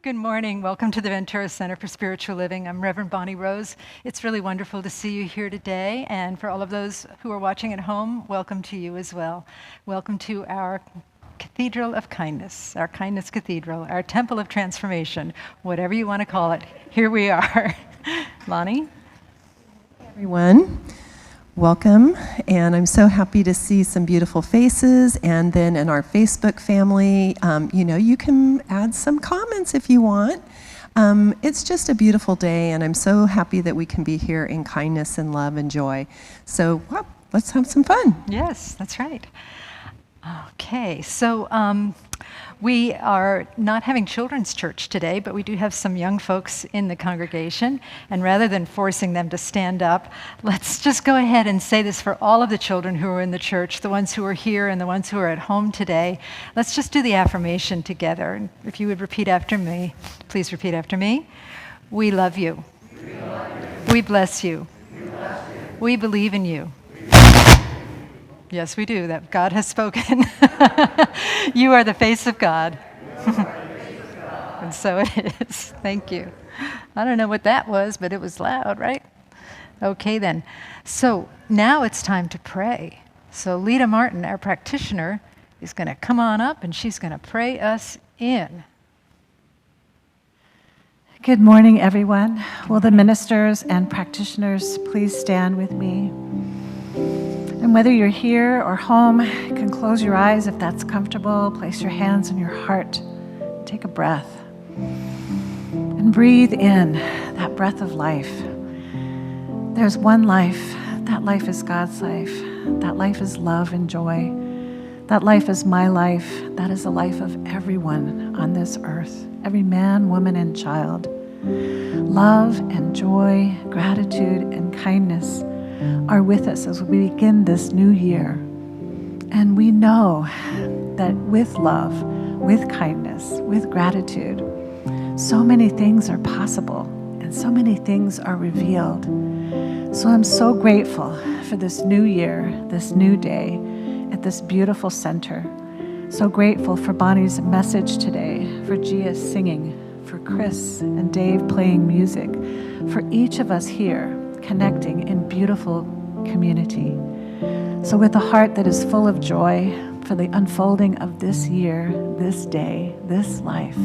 Good morning. Welcome to the Ventura Center for Spiritual Living. I'm Reverend Bonnie Rose. It's really wonderful to see you here today. And for all of those who are watching at home, welcome to you as well. Welcome to our Cathedral of Kindness, our Kindness Cathedral, our Temple of Transformation, whatever you want to call it. Here we are. Lonnie? Hey everyone. Welcome, and I'm so happy to see some beautiful faces. And then in our Facebook family, you can add some comments if you want. It's just a beautiful day, and I'm so happy that we can be here in kindness and love and joy. So let's have some fun. Yes, that's right. Okay, so we are not having children's church today, but we do have some young folks in the congregation. And rather than forcing them to stand up, let's just go ahead and say this for all of the children who are in the church, the ones who are here and the ones who are at home today. Let's just do the affirmation together. And if you would repeat after me, please repeat after me. We love you. We love you. We bless you. We bless you. We believe in you. Yes, we do. That God has spoken. You are the face of God. And so it is. Thank you. I don't know what that was, but it was loud, right? Okay, then. So now it's time to pray. So Lita Martin, our practitioner, is going to come on up, and she's going to pray us in. Good morning, everyone. Will the ministers and practitioners please stand with me? And whether you're here or home, you can close your eyes if that's comfortable. Place your hands on your heart. Take a breath. And breathe in that breath of life. There's one life. That life is God's life. That life is love and joy. That life is my life. That is the life of everyone on this earth. Every man, woman, and child. Love and joy, gratitude and kindness are with us as we begin this new year. And we know that with love, with kindness, with gratitude, so many things are possible and so many things are revealed. So I'm so grateful for this new year, this new day at this beautiful center. So grateful for Bonnie's message today, for Gia singing, for Chris and Dave playing music, for each of us here connecting in beautiful community. So with a heart that is full of joy for the unfolding of this year, this day, this life,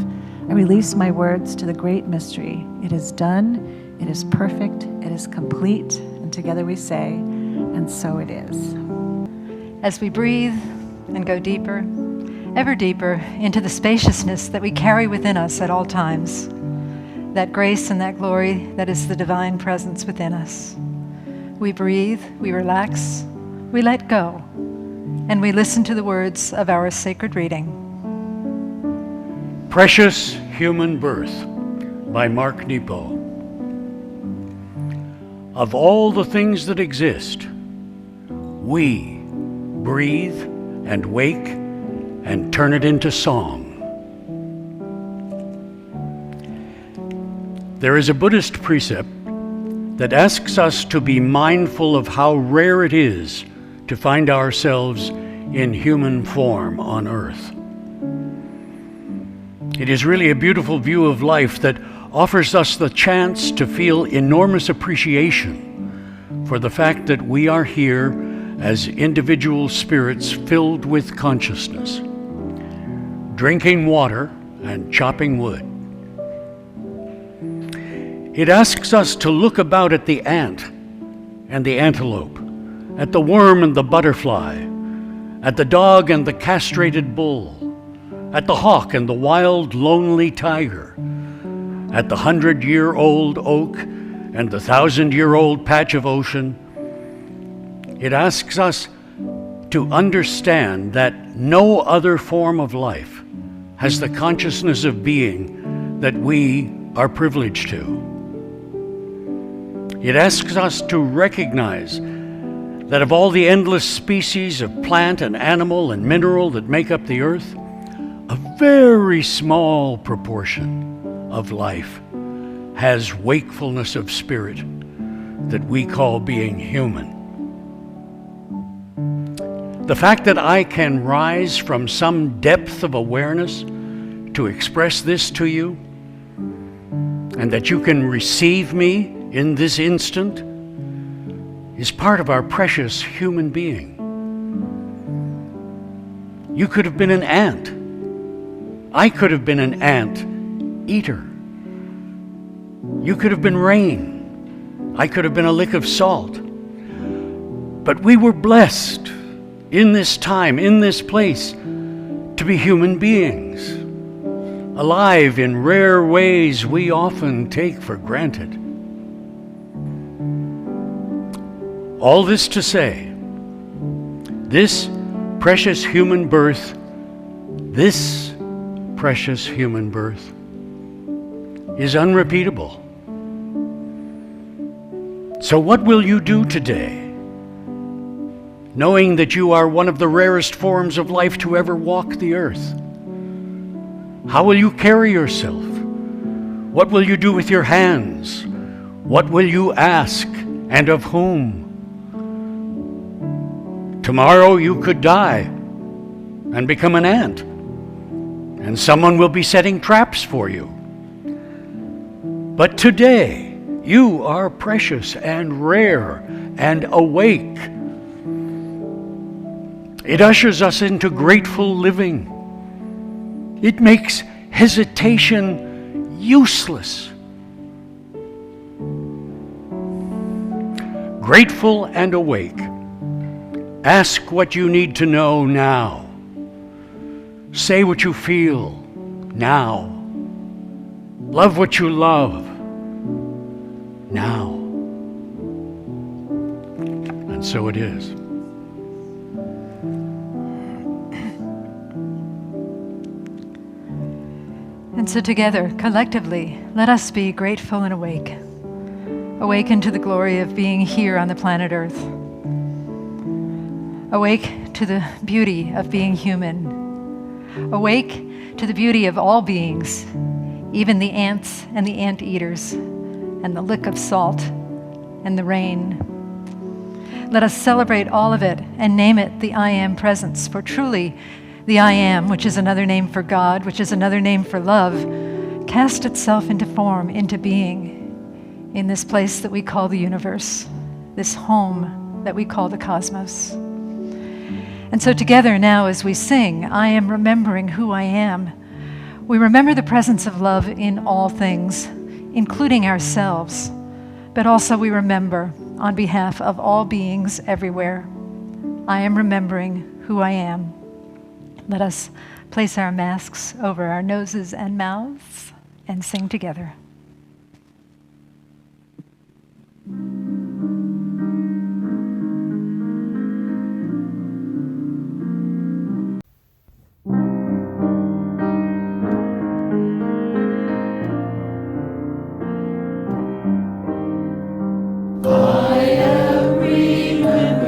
I release my words to the great mystery. It is done, it is perfect, it is complete, and together we say, and so it is. As we breathe and go deeper, ever deeper into the spaciousness that we carry within us at all times, that grace and that glory that is the divine presence within us. We breathe, we relax, we let go, and we listen to the words of our sacred reading. Precious Human Birth by Mark Nepo. Of all the things that exist, we breathe and wake and turn it into song. There is a Buddhist precept that asks us to be mindful of how rare it is to find ourselves in human form on earth. It is really a beautiful view of life that offers us the chance to feel enormous appreciation for the fact that we are here as individual spirits filled with consciousness, drinking water and chopping wood. It asks us to look about at the ant and the antelope, at the worm and the butterfly, at the dog and the castrated bull, at the hawk and the wild, lonely tiger, at the 100-year-old oak and the 1,000-year-old patch of ocean. It asks us to understand that no other form of life has the consciousness of being that we are privileged to. It asks us to recognize that of all the endless species of plant and animal and mineral that make up the earth, a very small proportion of life has wakefulness of spirit that we call being human. The fact that I can rise from some depth of awareness to express this to you and that you can receive me in this instant is part of our precious human being. You could have been an ant. I could have been an ant eater. You could have been rain. I could have been a lick of salt. But we were blessed in this time, in this place, to be human beings, alive in rare ways we often take for granted. All this to say, this precious human birth is unrepeatable. So what will you do today, knowing that you are one of the rarest forms of life to ever walk the earth? How will you carry yourself? What will you do with your hands? What will you ask, and of whom? Tomorrow you could die and become an ant, and someone will be setting traps for you. But today, you are precious and rare and awake. It ushers us into grateful living. It makes hesitation useless. Grateful and awake. Ask what you need to know now. Say what you feel now. Love what you love now. And so it is. And so together, collectively, let us be grateful and awake. Awaken to the glory of being here on the planet Earth. Awake to the beauty of being human. Awake to the beauty of all beings, even the ants and the anteaters, and the lick of salt and the rain. Let us celebrate all of it and name it the I Am presence, for truly the I Am, which is another name for God, which is another name for love, cast itself into form, into being, in this place that we call the universe, this home that we call the cosmos. And so together now as we sing, I am remembering who I am, we remember the presence of love in all things, including ourselves, but also we remember on behalf of all beings everywhere. I am remembering who I am. Let us place our masks over our noses and mouths and sing together. I am remembering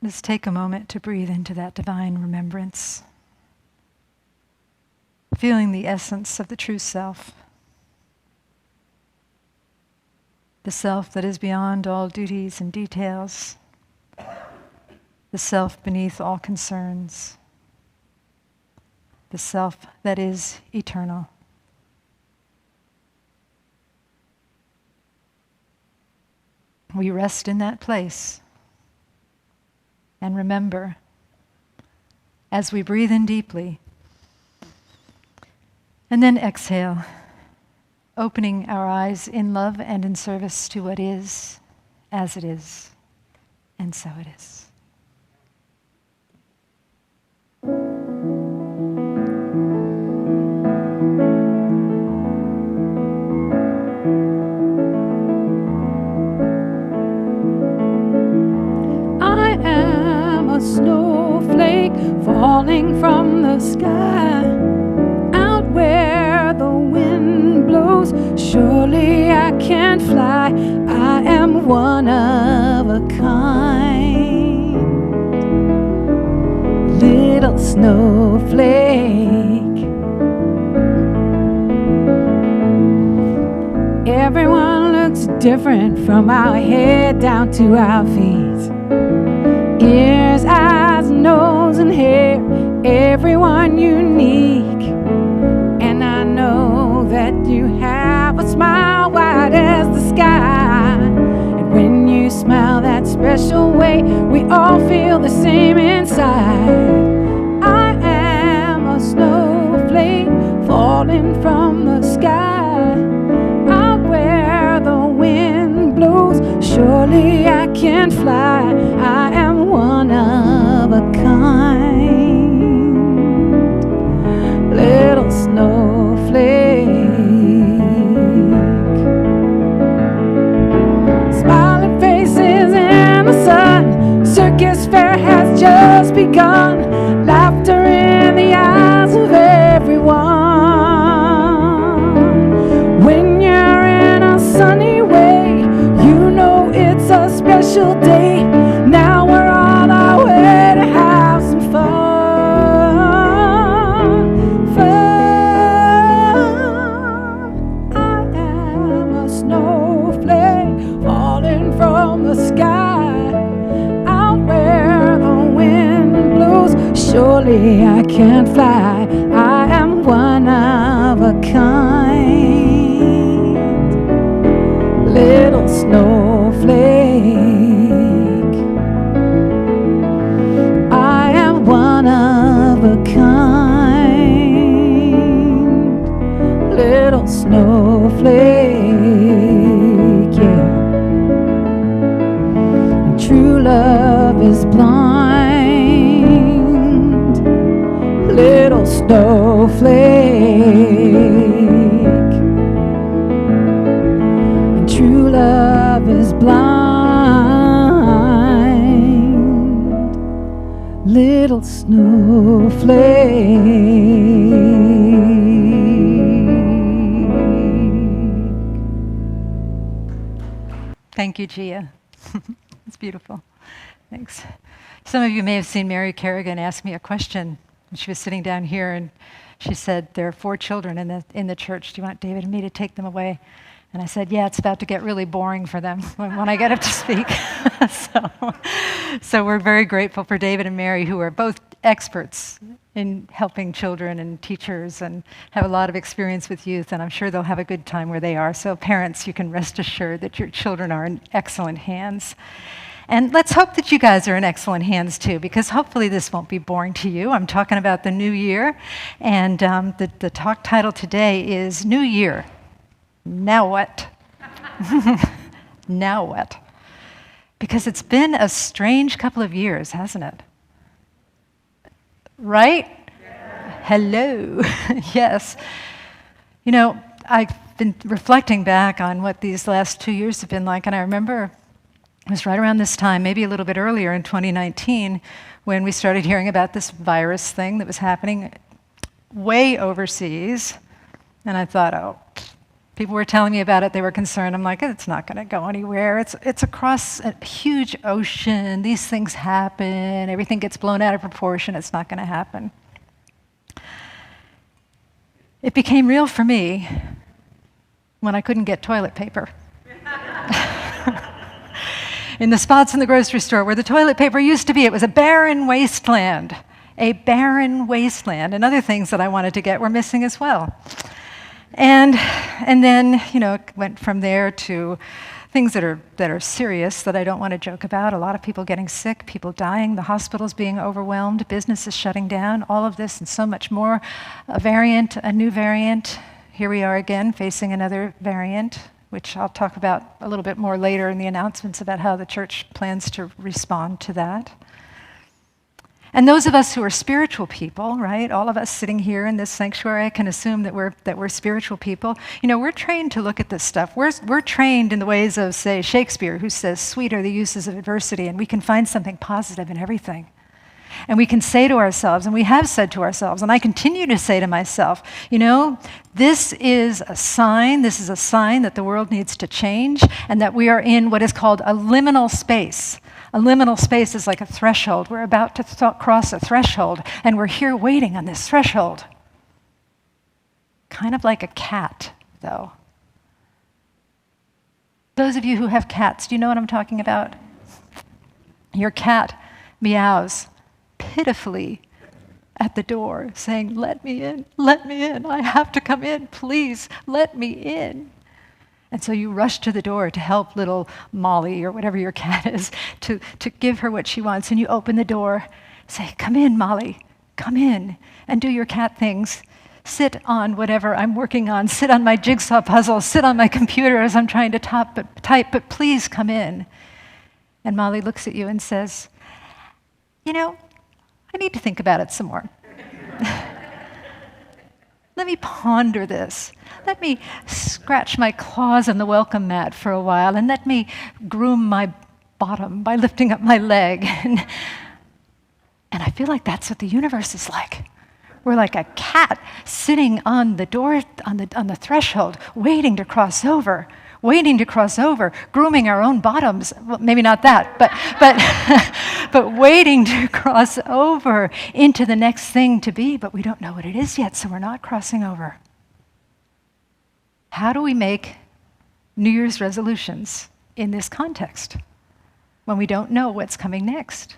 Let's take a moment to breathe into that divine remembrance, feeling the essence of the true self, the self that is beyond all duties and details, the self beneath all concerns, the self that is eternal. We rest in that place and remember, as we breathe in deeply, and then exhale, opening our eyes in love and in service to what is, as it is, and so it is. I am a snowflake falling from the sky, out where the wind blows. Surely I can fly. I am one of a kind, little snowflake. Everyone looks different from our head down to our feet. Ears, eyes, nose, and hair, everyone unique. And I know that you have a smile wide as the sky. And when you smile that special way, we all feel the same inside. I am a snowflake falling from the sky, out where the wind blows. Surely I can fly. I am one of a kind, little snowflake. Smiling faces in the sun, circus fair has just begun. Laughter in the eyes of everyone. When you're in a sunny way, you know it's a special day. Now we're on our way to have some fun. I am a snowflake falling from the sky, out where the wind blows. Surely I can fly. I am one of a kind, little snowflake. I am one of a kind, little snowflake, yeah. And true love is blind, little snowflake. And true love is blind, little snowflake. Thank you, Gia. It's beautiful. Thanks. Some of you may have seen Mary Kerrigan ask me a question. She was sitting down here, and she said, there are 4 children in the church. Do you want David and me to take them away? And I said, yeah, it's about to get really boring for them when I get up to speak. So we're very grateful for David and Mary, who are both experts in helping children and teachers and have a lot of experience with youth, and I'm sure they'll have a good time where they are. So parents, you can rest assured that your children are in excellent hands. And let's hope that you guys are in excellent hands too, because hopefully this won't be boring to you. I'm talking about the new year, and the talk title today is New Year. Now what? Now what? Because it's been a strange couple of years, hasn't it? Right? Yeah. Hello. Yes. You know, I've been reflecting back on what these last 2 years have been like, and I remember it was right around this time, maybe a little bit earlier in 2019, when we started hearing about this virus thing that was happening way overseas. And I thought, oh, People were telling me about it. They were concerned. I'm like, it's not going to go anywhere. It's across a huge ocean. These things happen. Everything gets blown out of proportion. It's not going to happen. It became real for me when I couldn't get toilet paper. In the spots in the grocery store where the toilet paper used to be, it was a barren wasteland. A barren wasteland. And other things that I wanted to get were missing as well. And then, it went from there to things that are serious that I don't want to joke about. A lot of people getting sick, people dying, the hospitals being overwhelmed, businesses shutting down, all of this and so much more. A new variant. Here we are again facing another variant, which I'll talk about a little bit more later in the announcements about how the church plans to respond to that. And those of us who are spiritual people, right, all of us sitting here in this sanctuary, I can assume that we're spiritual people. We're trained to look at this stuff. We're trained in the ways of, say, Shakespeare, who says, "Sweet are the uses of adversity," and we can find something positive in everything. And we can say to ourselves, and we have said to ourselves, and I continue to say to myself, this is a sign that the world needs to change, and that we are in what is called a liminal space. A liminal space is like a threshold. We're about to cross a threshold, and we're here waiting on this threshold. Kind of like a cat, though. Those of you who have cats, do you know what I'm talking about? Your cat meows pitifully at the door, saying, let me in, I have to come in, please, let me in. And so you rush to the door to help little Molly, or whatever your cat is, to give her what she wants. And you open the door, say, "Come in, Molly, come in," and do your cat things. Sit on whatever I'm working on, sit on my jigsaw puzzle, sit on my computer as I'm trying to type, but please come in. And Molly looks at you and says, I need to think about it some more. Let me ponder this. Let me scratch my claws on the welcome mat for a while, and let me groom my bottom by lifting up my leg. And I feel like that's what the universe is like. We're like a cat sitting on the door, on the threshold, waiting to cross over, grooming our own bottoms. Well, maybe not that, but waiting to cross over into the next thing to be, but we don't know what it is yet, so we're not crossing over. How do we make New Year's resolutions in this context when we don't know what's coming next?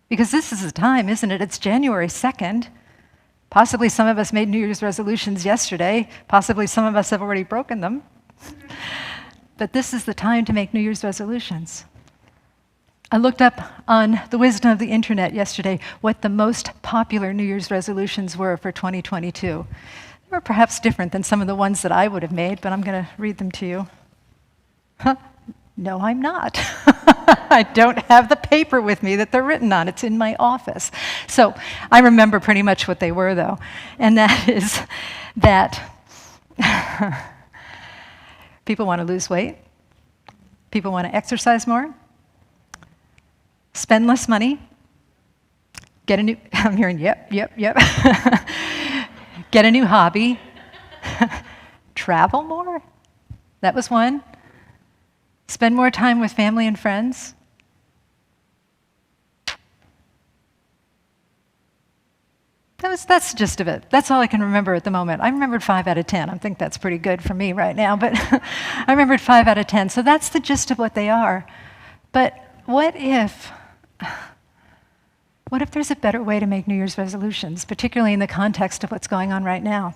Because this is the time, isn't it? It's January 2nd. Possibly some of us made New Year's resolutions yesterday. Possibly some of us have already broken them. But this is the time to make New Year's resolutions. I looked up on the wisdom of the internet yesterday what the most popular New Year's resolutions were for 2022. They were perhaps different than some of the ones that I would have made, but I'm going to read them to you. No, I'm not. I don't have the paper with me that they're written on. It's in my office. So I remember pretty much what they were, though. And that is that people want to lose weight. People want to exercise more. Spend less money. I'm hearing yep. Get a new hobby. Travel more. That was one. Spend more time with family and friends. That's the gist of it. That's all I can remember at the moment. I remembered 5 out of 10. I think that's pretty good for me right now, but I remembered 5 out of 10. So that's the gist of what they are. But what if there's a better way to make New Year's resolutions, particularly in the context of what's going on right now?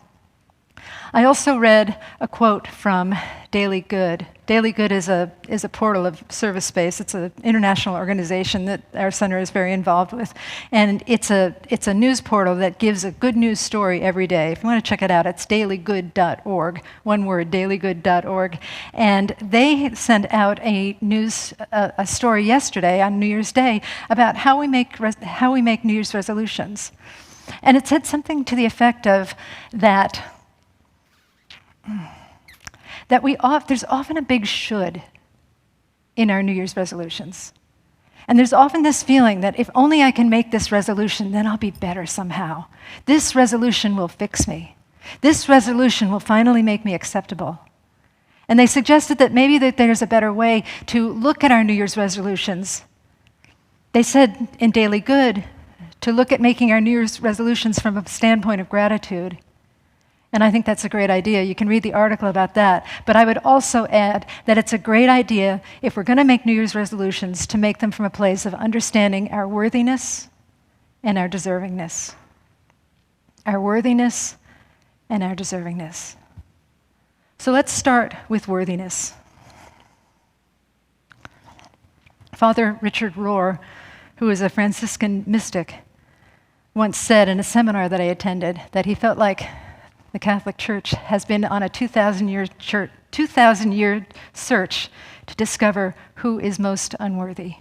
I also read a quote from Daily Good. Daily Good is a portal of service space. It's an international organization that our center is very involved with. And it's a news portal that gives a good news story every day. If you want to check it out, it's dailygood.org. One word, dailygood.org. And they sent out a story yesterday on New Year's Day about how we make New Year's resolutions. And it said something to the effect of that there's often a big should in our New Year's resolutions. And there's often this feeling that if only I can make this resolution, then I'll be better somehow. This resolution will fix me. This resolution will finally make me acceptable. And they suggested that maybe there's a better way to look at our New Year's resolutions. They said in Daily Good to look at making our New Year's resolutions from a standpoint of gratitude. And I think that's a great idea. You can read the article about that. But I would also add that it's a great idea, if we're going to make New Year's resolutions, to make them from a place of understanding our worthiness and our deservingness. Our worthiness and our deservingness. So let's start with worthiness. Father Richard Rohr, who is a Franciscan mystic, once said in a seminar that I attended that he felt like the Catholic Church has been on a 2,000-year search to discover who is most unworthy.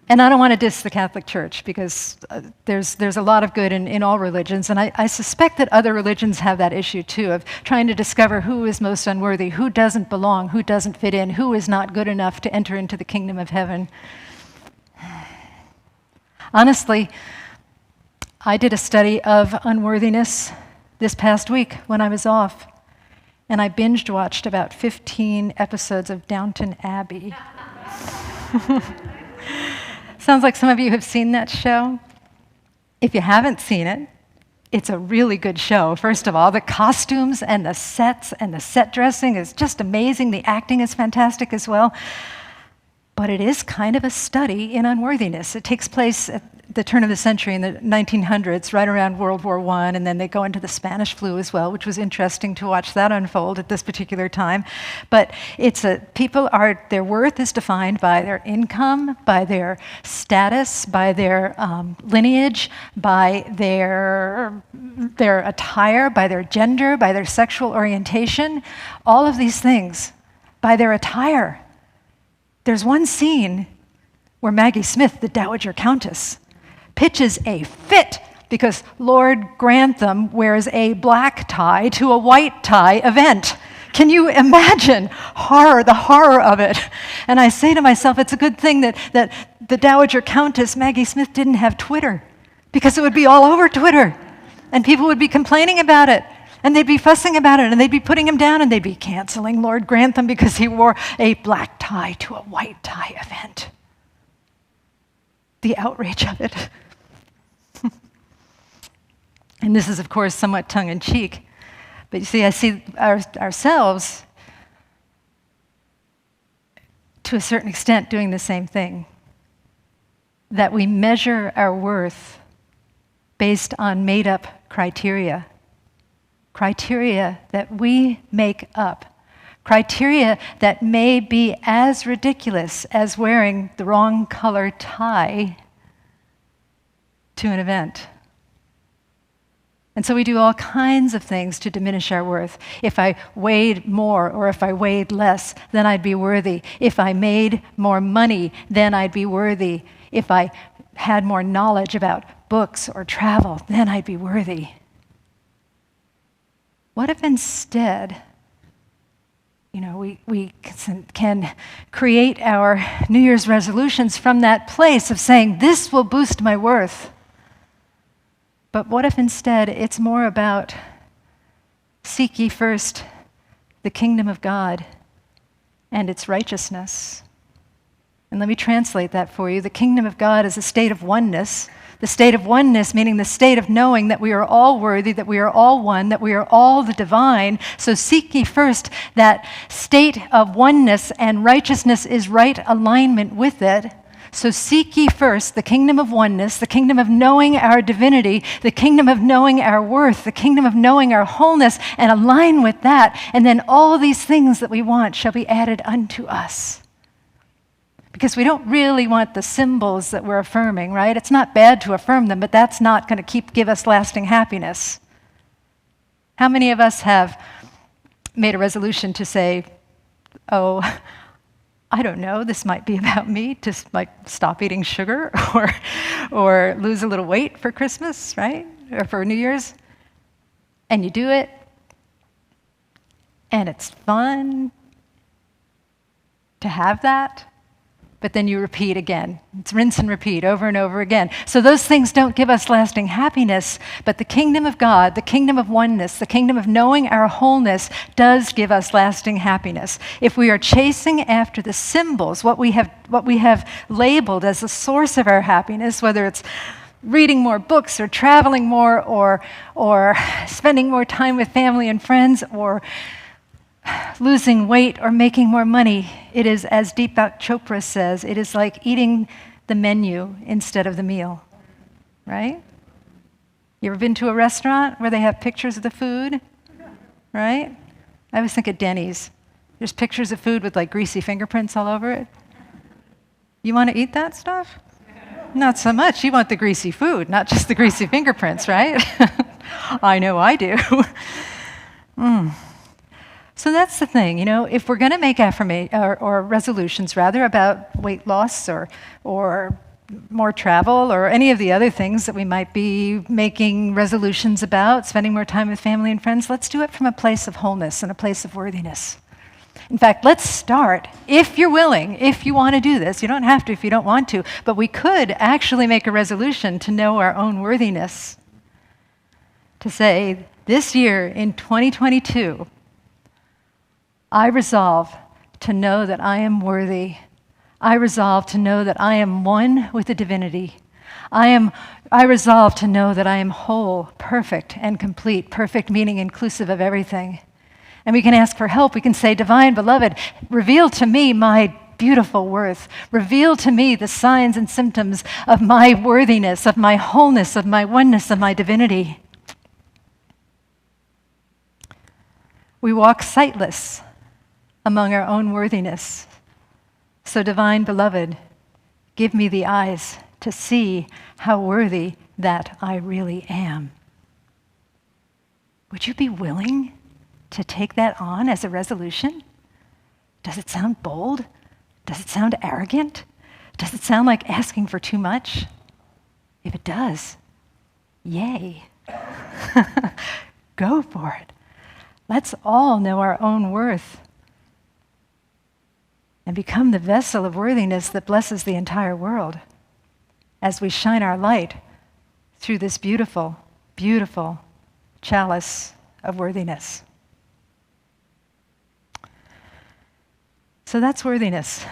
And I don't want to diss the Catholic Church, because there's a lot of good in all religions, and I suspect that other religions have that issue too, of trying to discover who is most unworthy, who doesn't belong, who doesn't fit in, who is not good enough to enter into the kingdom of heaven. Honestly, I did a study of unworthiness this past week when I was off, and I binge watched about 15 episodes of Downton Abbey. Sounds like some of you have seen that show. If you haven't seen it, it's a really good show. First of all, the costumes and the sets and the set dressing is just amazing. The acting is fantastic as well. But it is kind of a study in unworthiness. It takes place at the turn of the century in the 1900s, right around World War I, and then they go into the Spanish flu as well, which was interesting to watch that unfold at this particular time. But their worth is defined by their income, by their status, by their lineage, by their attire, by their gender, by their sexual orientation, all of these things, by their attire. There's one scene where Maggie Smith, the Dowager Countess, pitches a fit because Lord Grantham wears a black tie to a white tie event. Can you imagine the horror of it? And I say to myself, it's a good thing that the Dowager Countess, Maggie Smith, didn't have Twitter, because it would be all over Twitter, and people would be complaining about it. And they'd be fussing about it, and they'd be putting him down, and they'd be canceling Lord Grantham because he wore a black tie to a white tie event. The outrage of it. And this is, of course, somewhat tongue-in-cheek. But you see, I see ourselves, to a certain extent, doing the same thing. That we measure our worth based on made-up criteria. Criteria that we make up. Criteria that may be as ridiculous as wearing the wrong color tie to an event. And so we do all kinds of things to diminish our worth. If I weighed more or if I weighed less, then I'd be worthy. If I made more money, then I'd be worthy. If I had more knowledge about books or travel, then I'd be worthy. What if instead, we can create our New Year's resolutions from that place of saying, this will boost my worth. But what if instead it's more about, seek ye first the kingdom of God and its righteousness. And let me translate that for you. The kingdom of God is a state of oneness. The state of oneness meaning the state of knowing that we are all worthy, that we are all one, that we are all the divine. So seek ye first that state of oneness, and righteousness is right alignment with it. So seek ye first the kingdom of oneness, the kingdom of knowing our divinity, the kingdom of knowing our worth, the kingdom of knowing our wholeness, and align with that. And then all these things that we want shall be added unto us. Because we don't really want the symbols that we're affirming, right? It's not bad to affirm them, but that's not going to give us lasting happiness. How many of us have made a resolution to say, oh, I don't know, this might be about me, just like stop eating sugar or lose a little weight for Christmas, right? Or for New Year's. And you do it, and it's fun to have that. but then you repeat again. It's rinse and repeat over and over again. So those things don't give us lasting happiness, but the kingdom of God, the kingdom of oneness, the kingdom of knowing our wholeness does give us lasting happiness. If we are chasing after the symbols, what we have labeled as the source of our happiness, whether it's reading more books or traveling more or spending more time with family and friends or losing weight or making more money, it is, as Deepak Chopra says, it is like eating the menu instead of the meal, right? You ever been to a restaurant where they have pictures of the food, right? I always think of Denny's. There's pictures of food with like greasy fingerprints all over it. You want to eat that stuff? Not so much. You want the greasy food, not just the greasy fingerprints, right? I know I do. So that's the thing, if we're going to make or resolutions rather about weight loss or more travel or any of the other things that we might be making resolutions about, spending more time with family and friends, let's do it from a place of wholeness and a place of worthiness. In fact, let's start, if you're willing, if you want to do this. You don't have to if you don't want to, but we could actually make a resolution to know our own worthiness. To say, this year in 2022, I resolve to know that I am worthy. I resolve to know that I am one with the divinity. I resolve to know that I am whole, perfect, and complete. Perfect meaning inclusive of everything. And we can ask for help. We can say, Divine Beloved, reveal to me my beautiful worth. Reveal to me the signs and symptoms of my worthiness, of my wholeness, of my oneness, of my divinity. We walk sightless among our own worthiness. So, Divine Beloved, give me the eyes to see how worthy that I really am. Would you be willing to take that on as a resolution? Does it sound bold? Does it sound arrogant? Does it sound like asking for too much? If it does, yay. Go for it. Let's all know our own worth and become the vessel of worthiness that blesses the entire world as we shine our light through this beautiful, beautiful chalice of worthiness. So that's worthiness.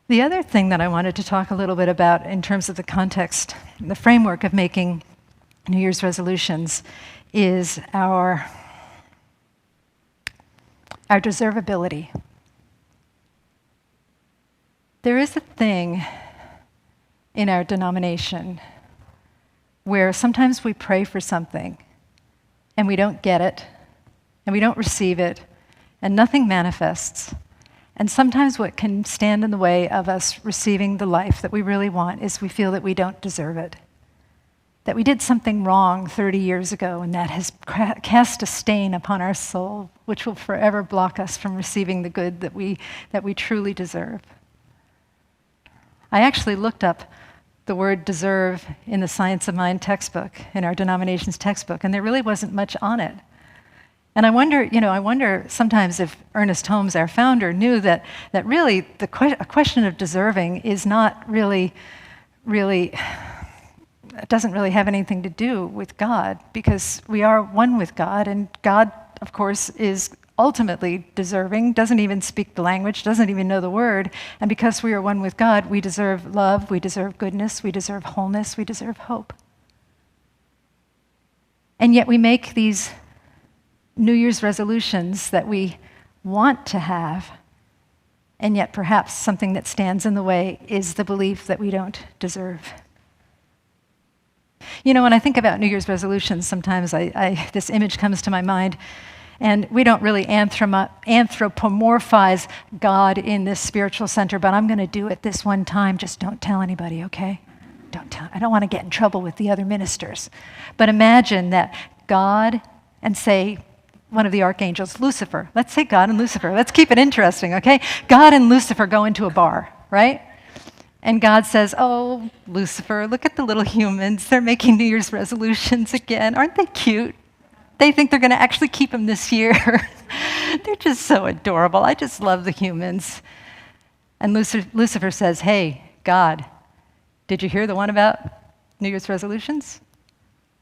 The other thing that I wanted to talk a little bit about in terms of the context, the framework of making New Year's resolutions, is our deservability. There is a thing in our denomination where sometimes we pray for something and we don't get it and we don't receive it and nothing manifests. And sometimes what can stand in the way of us receiving the life that we really want is we feel that we don't deserve it, that we did something wrong 30 years ago and that has cast a stain upon our soul, which will forever block us from receiving the good that we truly deserve. I actually looked up the word deserve in the Science of Mind textbook, in our denomination's textbook, and there really wasn't much on it. And I wonder sometimes if Ernest Holmes, our founder, knew that really a question of deserving is not really, it doesn't really have anything to do with God, because we are one with God, and God, of course, is ultimately deserving, doesn't even speak the language, doesn't even know the word, and because we are one with God, we deserve love, we deserve goodness, we deserve wholeness, we deserve hope. And yet we make these New Year's resolutions that we want to have, and yet perhaps something that stands in the way is the belief that we don't deserve. When I think about New Year's resolutions, sometimes this image comes to my mind, and we don't really anthropomorphize God in this spiritual center, but I'm going to do it this one time. Just don't tell anybody, okay? I don't want to get in trouble with the other ministers. But imagine that God, and say one of the archangels, Lucifer. Let's say God and Lucifer. Let's keep it interesting, okay? God and Lucifer go into a bar, right? And God says, oh, Lucifer, look at the little humans. They're making New Year's resolutions again. Aren't they cute? They think they're going to actually keep them this year. They're just so adorable. I just love the humans. And Lucifer says, hey, God, did you hear the one about New Year's resolutions?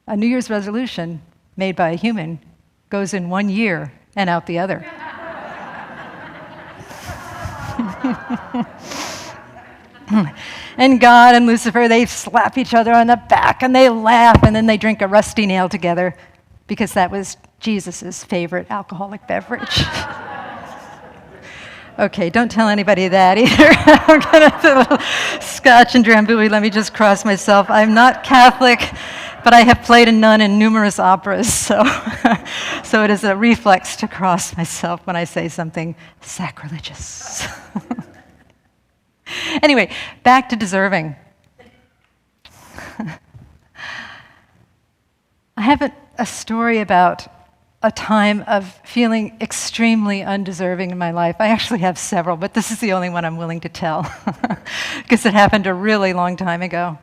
A New Year's resolution made by a human goes in 1 year and out the other. And God and Lucifer, they slap each other on the back and they laugh and then they drink a rusty nail together because that was Jesus' favorite alcoholic beverage. Okay, don't tell anybody that either. I'm going to do a little scotch and drambuie. Let me just cross myself. I'm not Catholic, but I have played a nun in numerous operas, so it is a reflex to cross myself when I say something sacrilegious. Anyway, back to deserving. I have a story about a time of feeling extremely undeserving in my life. I actually have several, but this is the only one I'm willing to tell because it happened a really long time ago.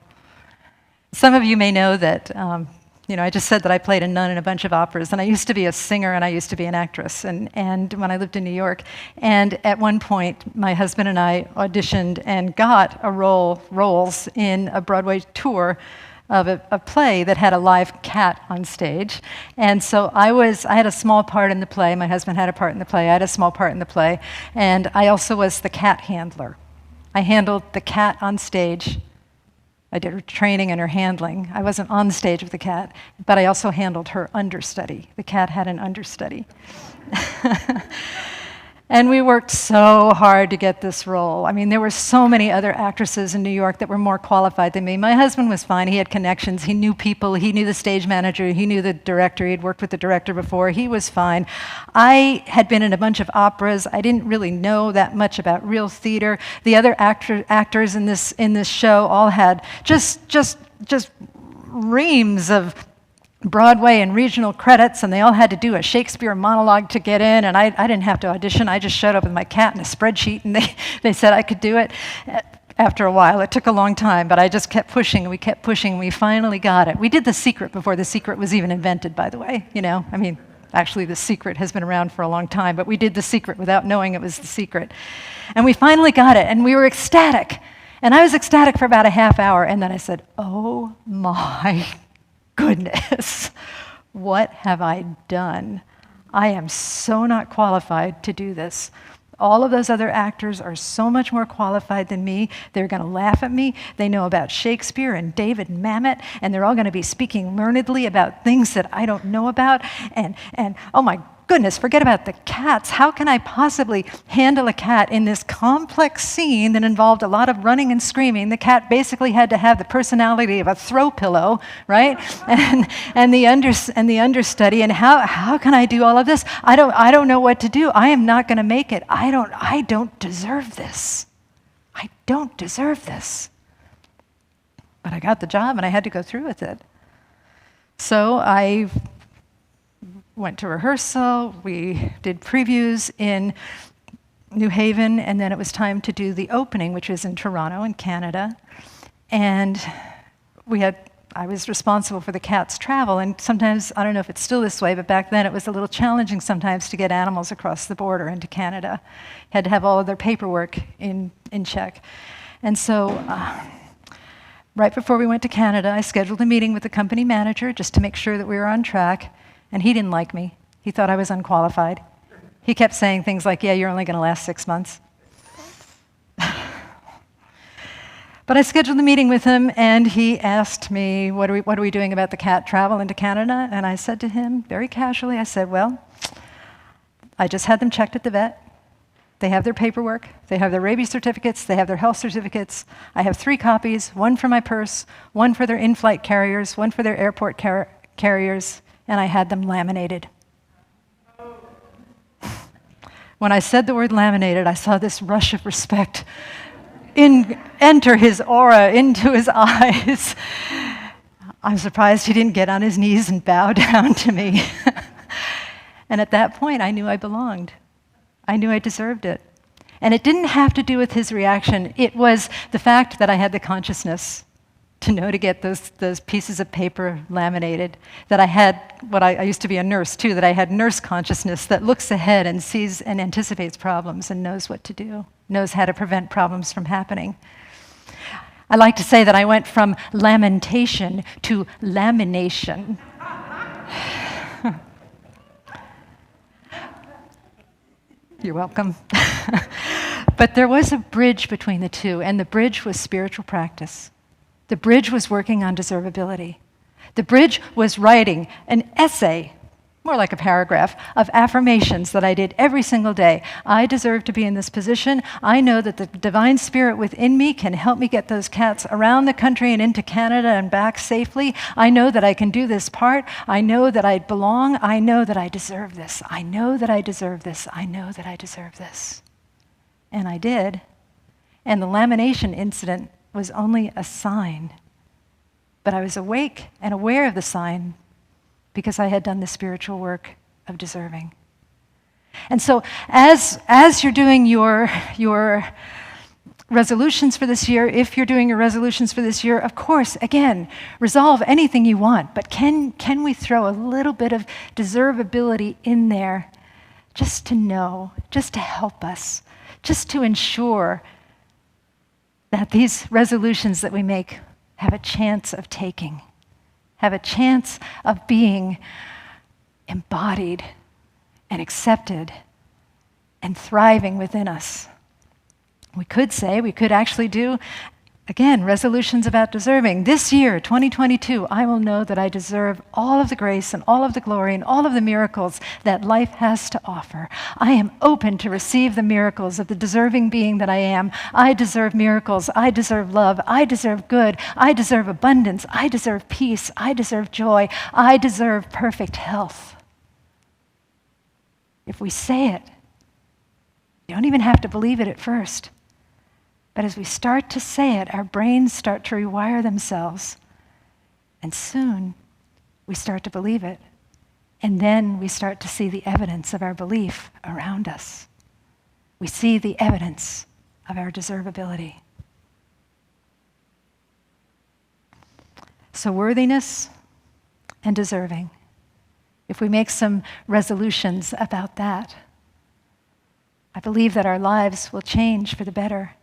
Some of you may know that, I just said that I played a nun in a bunch of operas, and I used to be a singer and I used to be an actress, and when I lived in New York. And at one point, my husband and I auditioned and got roles in a Broadway tour of a play that had a live cat on stage. And so I had a small part in the play. My husband had a part in the play. I had a small part in the play. And I also was the cat handler. I handled the cat on stage. I did her training and her handling. I wasn't on the stage with the cat, but I also handled her understudy. The cat had an understudy. And we worked so hard to get this role. I mean, there were so many other actresses in New York that were more qualified than me. My husband was fine. He had connections. He knew people. He knew the stage manager. He knew the director. He'd worked with the director before. He was fine. I had been in a bunch of operas. I didn't really know that much about real theater. The other actors in this show all had just reams of Broadway and regional credits, and they all had to do a Shakespeare monologue to get in, and I didn't have to audition. I just showed up with my cat and a spreadsheet, and they said I could do it. After a while, it took a long time, but I just kept pushing, and we kept pushing, and we finally got it. We did The Secret before The Secret was even invented, by the way, Actually, The Secret has been around for a long time, but we did The Secret without knowing it was The Secret. And we finally got it, and we were ecstatic. And I was ecstatic for about a half hour, and then I said, oh my goodness, what have I done? I am so not qualified to do this. All of those other actors are so much more qualified than me. They're going to laugh at me. They know about Shakespeare and David Mamet, and they're all going to be speaking learnedly about things that I don't know about. And oh my goodness, forget about the cats. How can I possibly handle a cat in this complex scene that involved a lot of running and screaming? The cat basically had to have the personality of a throw pillow, right? And the understudy. And how can I do all of this? I don't know what to do. I am not going to make it. I don't deserve this. I don't deserve this. But I got the job and I had to go through with it. So I went to rehearsal, we did previews in New Haven, and then it was time to do the opening, which was in Toronto in Canada. And I was responsible for the cat's travel, and sometimes, I don't know if it's still this way, but back then it was a little challenging sometimes to get animals across the border into Canada. Had to have all of their paperwork in check. And so right before we went to Canada, I scheduled a meeting with the company manager just to make sure that we were on track. And he didn't like me. He thought I was unqualified. He kept saying things like, yeah, you're only going to last 6 months. But I scheduled a meeting with him, and he asked me, what are we doing about the cat travel into Canada? And I said to him, very casually, I said, well, I just had them checked at the vet. They have their paperwork. They have their rabies certificates. They have their health certificates. I have 3 copies, one for my purse, one for their in-flight carriers, one for their airport carriers, and I had them laminated. When I said the word laminated, I saw this rush of respect enter his aura into his eyes. I'm surprised he didn't get on his knees and bow down to me. And at that point, I knew I belonged. I knew I deserved it. And it didn't have to do with his reaction. It was the fact that I had the consciousness to know to get those pieces of paper laminated, that I had I used to be a nurse too, that I had nurse consciousness that looks ahead and sees and anticipates problems and knows what to do, knows how to prevent problems from happening. I like to say that I went from lamentation to lamination. You're welcome. But there was a bridge between the two, and the bridge was spiritual practice. The bridge was working on deservability. The bridge was writing an essay, more like a paragraph, of affirmations that I did every single day. I deserve to be in this position. I know that the divine spirit within me can help me get those cats around the country and into Canada and back safely. I know that I can do this part. I know that I belong. I know that I deserve this. I know that I deserve this. I know that I deserve this. And I did. And the lamination incident was only a sign. But I was awake and aware of the sign because I had done the spiritual work of deserving. And so as you're doing your resolutions for this year, if you're doing your resolutions for this year, of course, again, resolve anything you want, but can we throw a little bit of deservability in there just to know, just to help us, just to ensure that these resolutions that we make have a chance of taking, have a chance of being embodied and accepted and thriving within us. We could actually do, again, resolutions about deserving. This year, 2022, I will know that I deserve all of the grace and all of the glory and all of the miracles that life has to offer. I am open to receive the miracles of the deserving being that I am. I deserve miracles. I deserve love. I deserve good. I deserve abundance. I deserve peace. I deserve joy. I deserve perfect health. If we say it, you don't even have to believe it at first. But as we start to say it, our brains start to rewire themselves. And soon, we start to believe it. And then we start to see the evidence of our belief around us. We see the evidence of our deservability. So worthiness and deserving. If we make some resolutions about that, I believe that our lives will change for the better.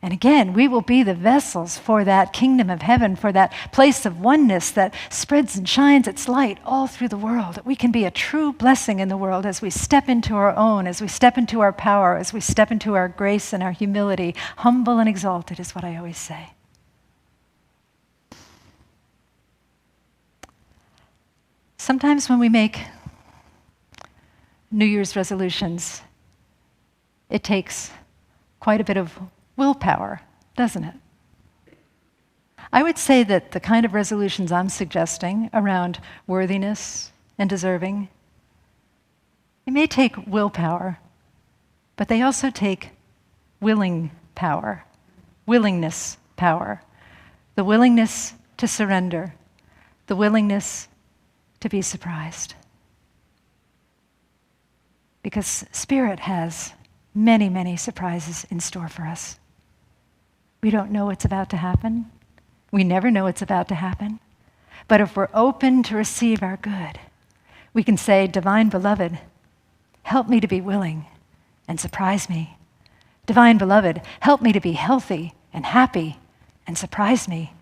And again, we will be the vessels for that kingdom of heaven, for that place of oneness that spreads and shines its light all through the world. That we can be a true blessing in the world as we step into our own, as we step into our power, as we step into our grace and our humility. Humble and exalted is what I always say. Sometimes when we make New Year's resolutions, it takes quite a bit of willpower, doesn't it? I would say that the kind of resolutions I'm suggesting around worthiness and deserving, they may take willpower, but they also take willing power, willingness power, the willingness to surrender, the willingness to be surprised. Because Spirit has many, many surprises in store for us. We don't know what's about to happen. We never know what's about to happen. But if we're open to receive our good, we can say, Divine Beloved, help me to be willing and surprise me. Divine Beloved, help me to be healthy and happy and surprise me.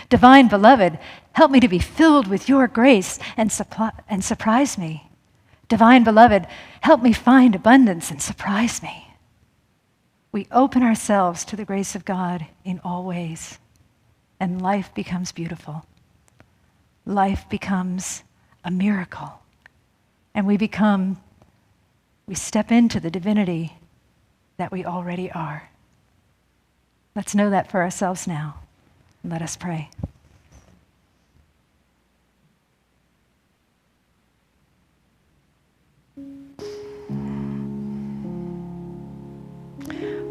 Divine Beloved, help me to be filled with your grace and surprise me. Divine Beloved, help me find abundance and surprise me. We open ourselves to the grace of God in all ways, and life becomes beautiful. Life becomes a miracle, and we step into the divinity that we already are. Let's know that for ourselves now. Let us pray.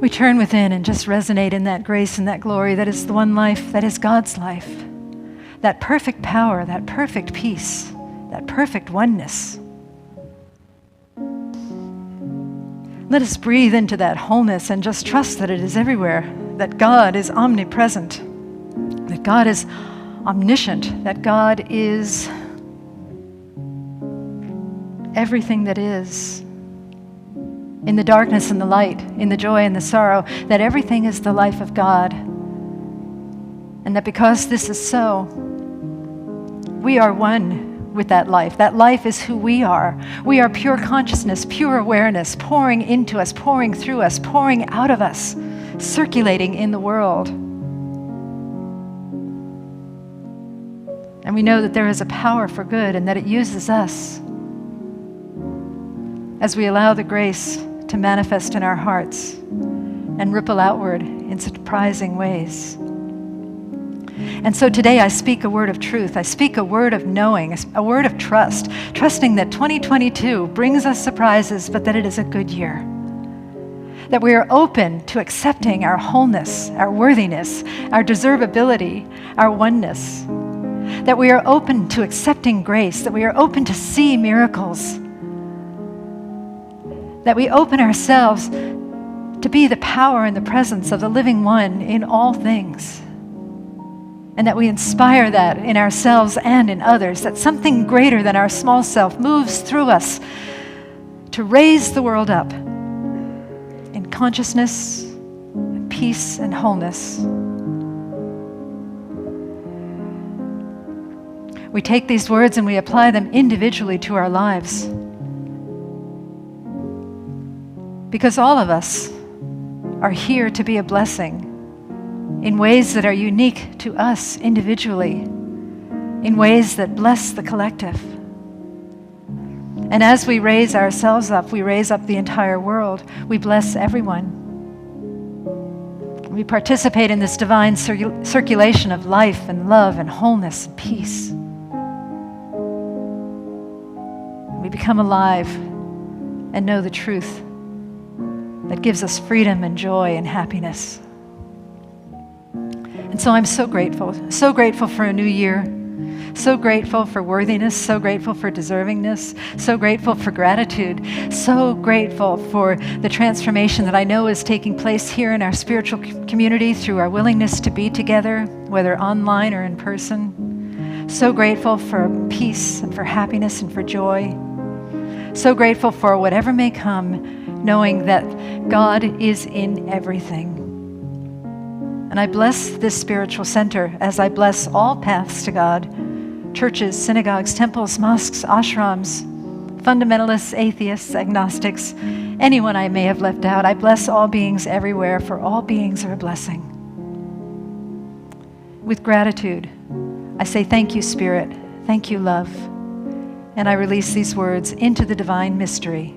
We turn within and just resonate in that grace and that glory that is the one life, that is God's life. That perfect power, that perfect peace, that perfect oneness. Let us breathe into that wholeness and just trust that it is everywhere, that God is omnipresent. that God is omniscient, that God is everything that is. In the darkness and the light, in the joy and the sorrow, that everything is the life of God. And that because this is so, we are one with that life. That life is who we are. We are pure consciousness, pure awareness, pouring into us, pouring through us, pouring out of us, circulating in the world. And we know that there is a power for good and that it uses us as we allow the grace to manifest in our hearts and ripple outward in surprising ways. And so today I speak a word of truth. I speak a word of knowing, a word of trust, trusting that 2022 brings us surprises, but that it is a good year. That we are open to accepting our wholeness, our worthiness, our deservability, our oneness. That we are open to accepting grace, that we are open to see miracles. That we open ourselves to be the power and the presence of the living one in all things. And that we inspire that in ourselves and in others, that something greater than our small self moves through us to raise the world up in consciousness, and peace, and wholeness. We take these words and we apply them individually to our lives. Because all of us are here to be a blessing in ways that are unique to us individually, in ways that bless the collective. And as we raise ourselves up, we raise up the entire world. We bless everyone. We participate in this divine circulation of life and love and wholeness and peace. We become alive and know the truth that gives us freedom and joy and happiness. And so I'm so grateful for a new year, so grateful for worthiness, so grateful for deservingness, so grateful for gratitude, so grateful for the transformation that I know is taking place here in our spiritual community through our willingness to be together, whether online or in person. So grateful for peace and for happiness and for joy. So grateful for whatever may come, knowing that God is in everything. And I bless this spiritual center as I bless all paths to God, churches, synagogues, temples, mosques, ashrams, fundamentalists, atheists, agnostics, anyone I may have left out. I bless all beings everywhere, for all beings are a blessing. With gratitude, I say thank you, Spirit, thank you, love. And I release these words into the divine mystery.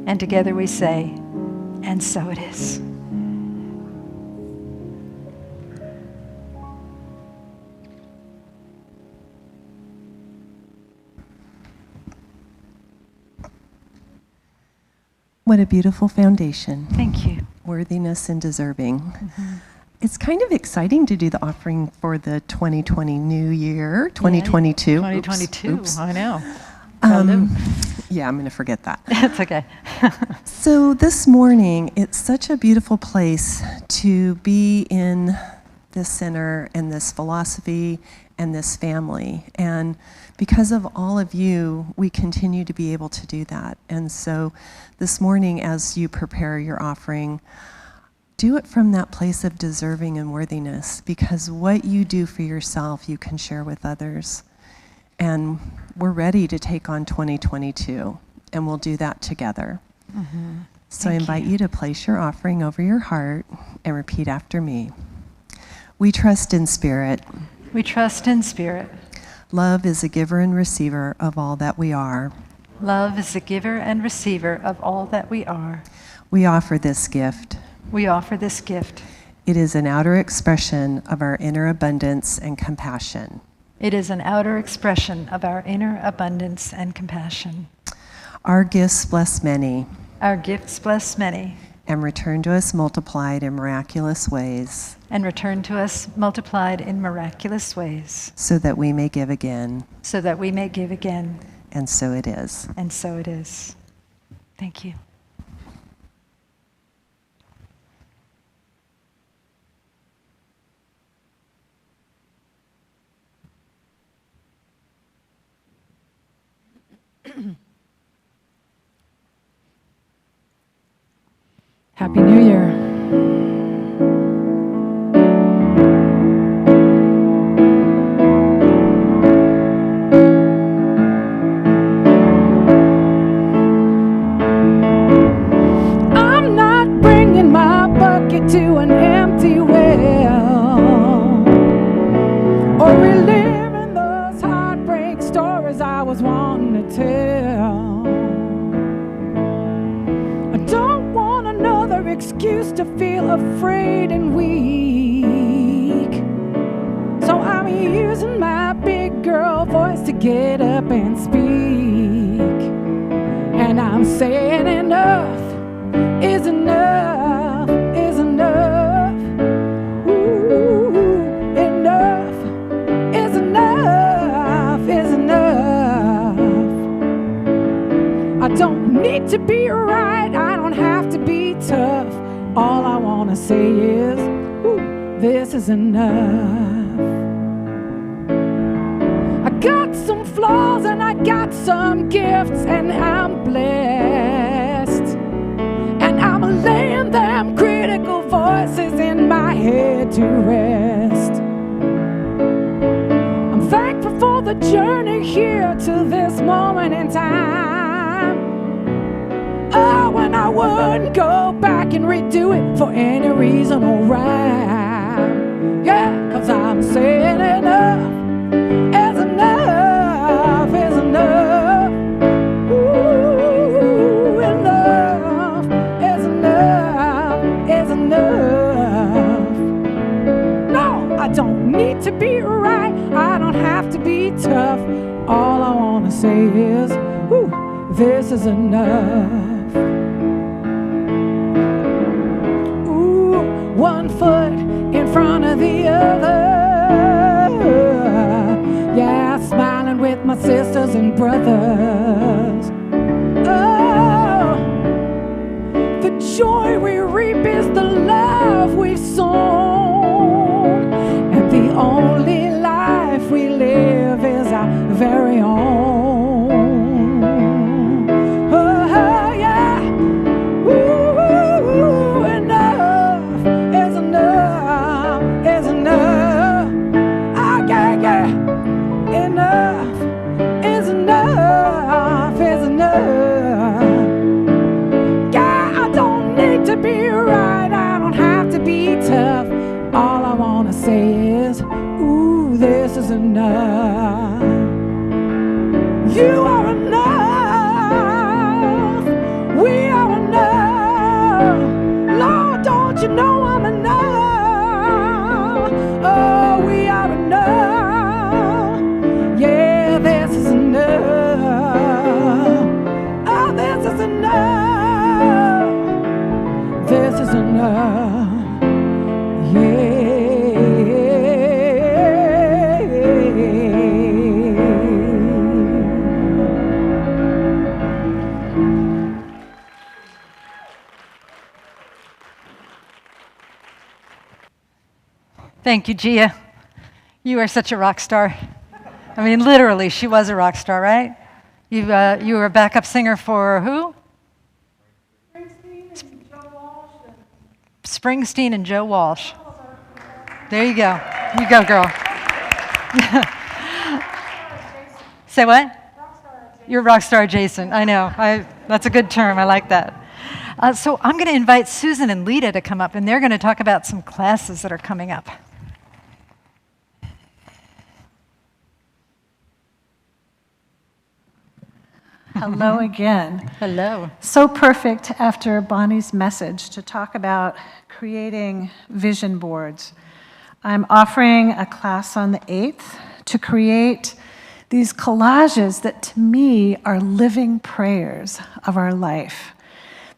And together we say, and so it is. What a beautiful foundation. Thank you. Worthiness and deserving. It's kind of exciting to do the offering for the 2020 new year, 2022. 2022, Oops. I know. Yeah, I'm going to forget that. That's okay. So this morning, it's such a beautiful place to be in this center and this philosophy and this family. And because of all of you, we continue to be able to do that. And so this morning, as you prepare your offering, do it from that place of deserving and worthiness, because what you do for yourself, you can share with others. And we're ready to take on 2022, and we'll do that together. So I invite you to place your offering over your heart and repeat after me. We trust in spirit. We trust in spirit. Love is a giver and receiver of all that we are. Love is a giver and receiver of all that we are. We offer this gift. We offer this gift. It is an outer expression of our inner abundance and compassion. It is an outer expression of our inner abundance and compassion. Our gifts bless many. Our gifts bless many. And return to us multiplied in miraculous ways. And return to us multiplied in miraculous ways. So that we may give again. So that we may give again. And so it is. And so it is. Thank you. Happy New Year. I'm not bringing my bucket to an empty well or reliving those heartbreak stories I was wanting to tell. I don't want another excuse to feel afraid and weak, so I'm using my big girl voice to get up and speak. And I'm saying enough is enough, is enough. Ooh, enough is enough, is enough. I don't need to be right, I don't have to be tough. All I want to say is, ooh, this is enough. I got some flaws and I got some gifts, and I'm blessed. And I'm laying them critical voices in my head to rest. I'm thankful for the journey here to this moment in time. Oh, and I wouldn't go back and redo it for any reason or rhyme. Yeah, 'cause I'm saying enough is enough, is enough. Ooh, enough is enough, is enough. No, I don't need to be right, I don't have to be tough. All I want to say is, ooh, this is enough. Ooh, one foot in front of the other. Yeah, smiling with my sisters and brothers. Oh, the joy we reap is the love we've sown, and the only life we live is our very own. Oh, yeah. Ooh, enough is enough, is enough. Ah, yeah, yeah. Enough is enough, is enough. Yeah, I don't need to be right, I don't have to be tough. All I want to say is, ooh, this is enough. You are enough, we are enough. Lord, don't you know I'm enough? Oh, we are enough. Yeah, this is enough. Oh, this is enough. This is enough. Thank you, Gia. You are such a rock star. I mean, literally, she was a rock star, right? You were a backup singer for who? Springsteen and Joe Walsh. There you go. You go, girl. Say what? You're rock star adjacent. I know. That's a good term. I like that. So I'm going to invite Susan and Lita to come up, and they're going to talk about some classes that are coming up. Hello again. Hello. So perfect after Bonnie's message to talk about creating vision boards. I'm offering a class on the 8th to create these collages that to me are living prayers of our life.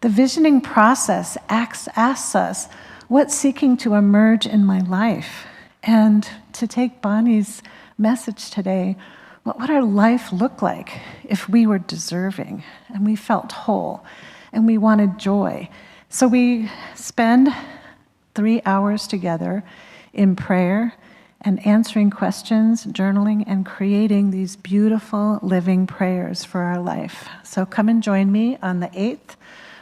The visioning process asks us, what's seeking to emerge in my life? And to take Bonnie's message today, what would our life look like if we were deserving and we felt whole and we wanted joy? So we spend 3 hours together in prayer and answering questions, journaling, and creating these beautiful living prayers for our life. So come and join me on the 8th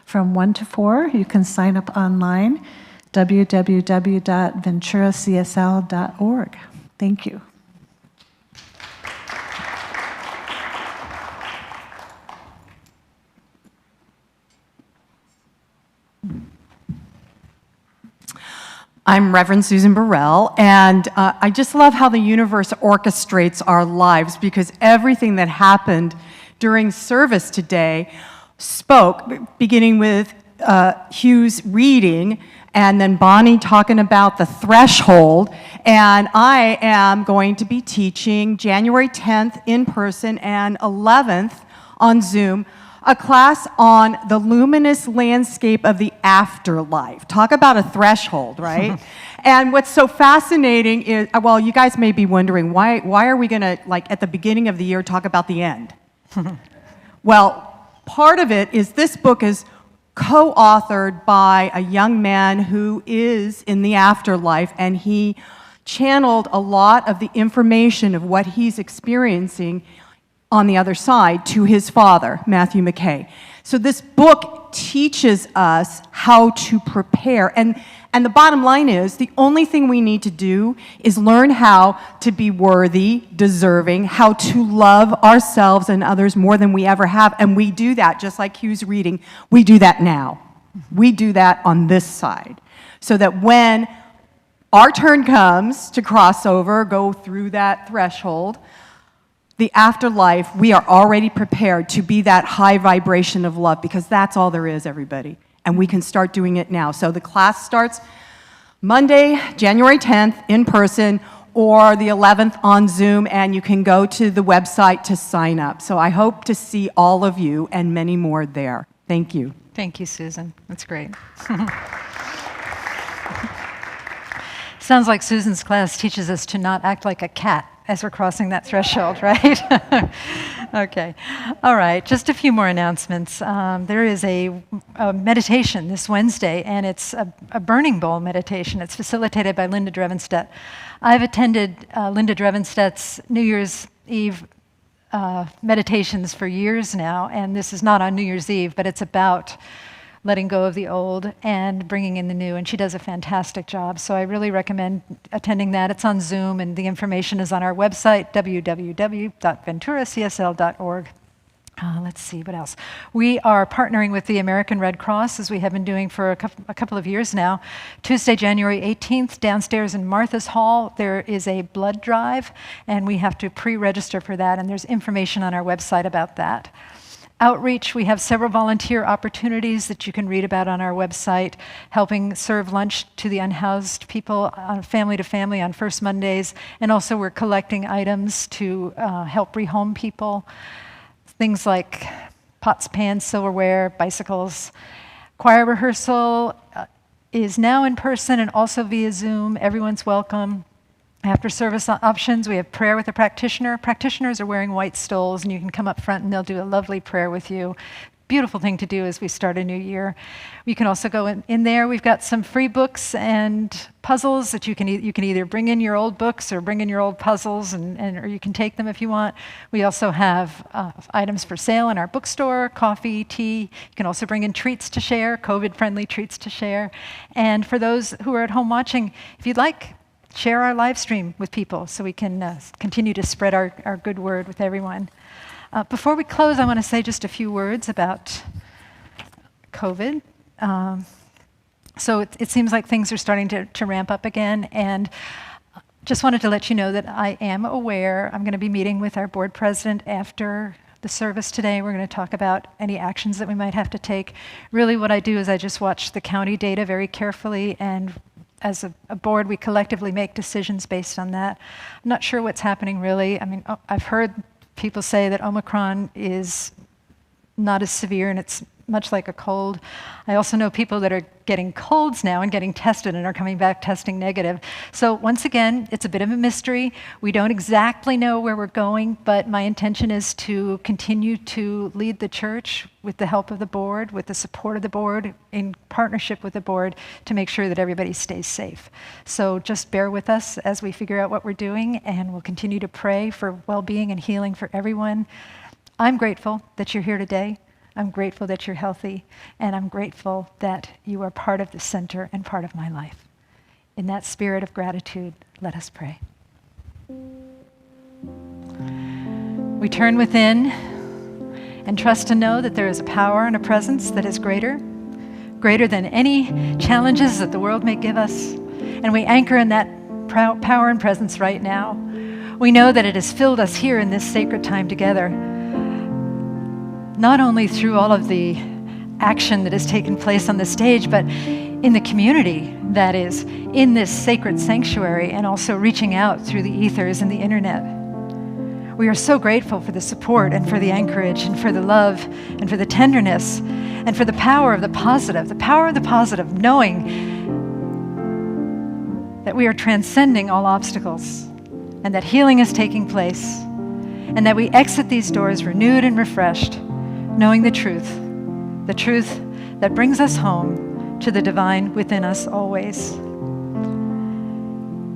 from 1 to 4. You can sign up online, www.VenturaCSL.org. Thank you. I'm Reverend Susan Burrell, and I just love how the universe orchestrates our lives, because everything that happened during service today spoke, beginning with Hugh's reading, and then Bonnie talking about the threshold. And I am going to be teaching January 10th in person and 11th on Zoom, a class on the luminous landscape of the afterlife. Talk about a threshold, right? And what's so fascinating is, well, you guys may be wondering, why are we gonna, like, at the beginning of the year, talk about the end? Well, part of it is this book is co-authored by a young man who is in the afterlife, and he channeled a lot of the information of what he's experiencing on the other side to his father, Matthew McKay. So this book teaches us how to prepare. And the bottom line is, the only thing we need to do is learn how to be worthy, deserving, how to love ourselves and others more than we ever have. And we do that, just like Hugh's reading, we do that now. We do that on this side. So that when our turn comes to cross over, go through that threshold, the afterlife, we are already prepared to be that high vibration of love, because that's all there is, everybody. And we can start doing it now. So the class starts Monday, January 10th, in person, or the 11th on Zoom, and you can go to the website to sign up. So I hope to see all of you and many more there. Thank you. Thank you, Susan. That's great. Sounds like Susan's class teaches us to not act like a cat as we're crossing that threshold, right? Okay. All right, just a few more announcements. There is a meditation this Wednesday, and it's a burning bowl meditation. It's facilitated by Linda Drevenstedt. I've attended Linda Drevenstedt's New Year's Eve meditations for years now, and this is not on New Year's Eve, but it's about letting go of the old and bringing in the new, and she does a fantastic job. So I really recommend attending that. It's on Zoom, and the information is on our website, www.VenturaCSL.org. Let's see, what else? We are partnering with the American Red Cross, as we have been doing for a couple of years now. Tuesday, January 18th, downstairs in Martha's Hall, there is a blood drive, and we have to pre-register for that, and there's information on our website about that. Outreach, we have several volunteer opportunities that you can read about on our website, helping serve lunch to the unhoused people, family to family on First Mondays, and also we're collecting items to help rehome people, things like pots, pans, silverware, bicycles. Choir rehearsal is now in person and also via Zoom. Everyone's welcome. After service options, we have prayer with a practitioner. Practitioners are wearing white stoles, and you can come up front and they'll do a lovely prayer with you. Beautiful thing to do as we start a new year. You can also go in there. We've got some free books and puzzles that you can either bring in your old books or bring in your old puzzles, or you can take them if you want. We also have items for sale in our bookstore, coffee, tea. You can also bring in treats to share, COVID-friendly treats to share. And for those who are at home watching, if you'd like, share our live stream with people so we can continue to spread our good word with everyone. Before we close, I want to say just a few words about COVID. So it seems like things are starting to ramp up again, and just wanted to let you know that I am aware. I'm going to be meeting with our board president after the service today. We're going to talk about any actions that we might have to take. Really what I do is I just watch the county data very carefully, and as a board, we collectively make decisions based on that. I'm not sure what's happening really. I mean, I've heard people say that Omicron is not as severe and it's much like a cold. I also know people that are getting colds now and getting tested and are coming back testing negative. So once again, it's a bit of a mystery. We don't exactly know where we're going, but my intention is to continue to lead the church with the help of the board, with the support of the board, in partnership with the board, to make sure that everybody stays safe. So just bear with us as we figure out what we're doing, and we'll continue to pray for well-being and healing for everyone. I'm grateful that you're here today. I'm grateful that you're healthy, and I'm grateful that you are part of the center and part of my life. In that spirit of gratitude, let us pray. We turn within and trust to know that there is a power and a presence that is greater than any challenges that the world may give us. And we anchor in that power and presence right now. We know that it has filled us here in this sacred time together, not only through all of the action that has taken place on the stage, but in the community that is in this sacred sanctuary, and also reaching out through the ethers and the internet. We are so grateful for the support and for the anchorage and for the love and for the tenderness and for the power of the positive, knowing that we are transcending all obstacles and that healing is taking place and that we exit these doors renewed and refreshed, knowing the truth that brings us home to the divine within us always.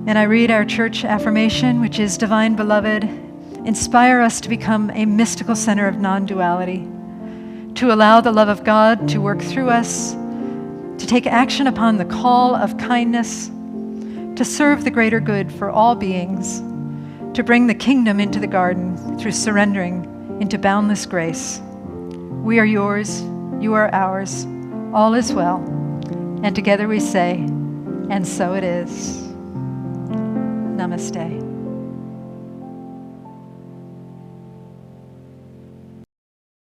And I read our church affirmation, which is, Divine Beloved, inspire us to become a mystical center of non-duality, to allow the love of God to work through us, to take action upon the call of kindness, to serve the greater good for all beings, to bring the kingdom into the garden through surrendering into boundless grace. We are yours, you are ours, all is well, and together we say, and so it is. Namaste.